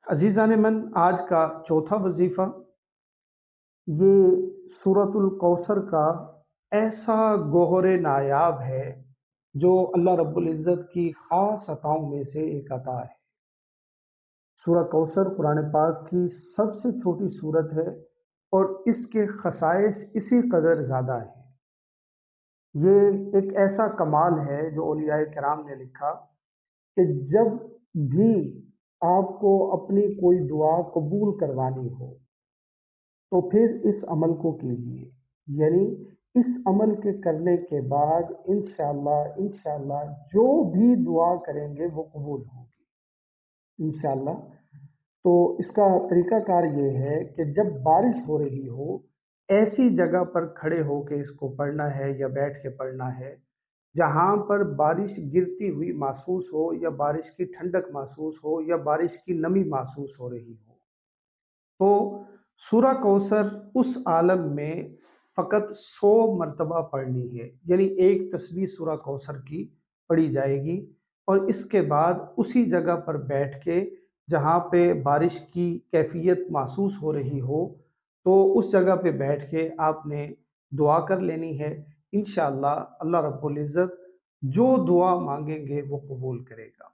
عزیزان من، آج کا چوتھا وظیفہ یہ سورۃ الکوثر کا ایسا گوہر نایاب ہے جو اللہ رب العزت کی خاص عطاؤں میں سے ایک عطا ہے۔ سورہ کوثر قرآن پاک کی سب سے چھوٹی سورت ہے اور اس کے خصائص اسی قدر زیادہ ہیں۔ یہ ایک ایسا کمال ہے جو اولیاء کرام نے لکھا کہ جب بھی آپ کو اپنی کوئی دعا قبول کروانی ہو تو پھر اس عمل کو کیجیے، یعنی اس عمل کے کرنے کے بعد انشاءاللہ جو بھی دعا کریں گے وہ قبول ہوگی انشاءاللہ۔ تو اس کا طریقہ کار یہ ہے کہ جب بارش ہو رہی ہو، ایسی جگہ پر کھڑے ہو کے اس کو پڑھنا ہے یا بیٹھ کے پڑھنا ہے جہاں پر بارش گرتی ہوئی محسوس ہو یا بارش کی ٹھنڈک محسوس ہو یا بارش کی نمی محسوس ہو رہی ہو۔ تو سورہ کوثر اس عالم میں فقط 100 مرتبہ پڑھنی ہے، یعنی ایک تسبیح سورہ کوثر کی پڑھی جائے گی، اور اس کے بعد اسی جگہ پر بیٹھ کے جہاں پہ بارش کی کیفیت محسوس ہو رہی ہو تو اس جگہ پہ بیٹھ کے آپ نے دعا کر لینی ہے۔ انشاءاللہ اللہ رب العزت جو دعا مانگیں گے وہ قبول کرے گا۔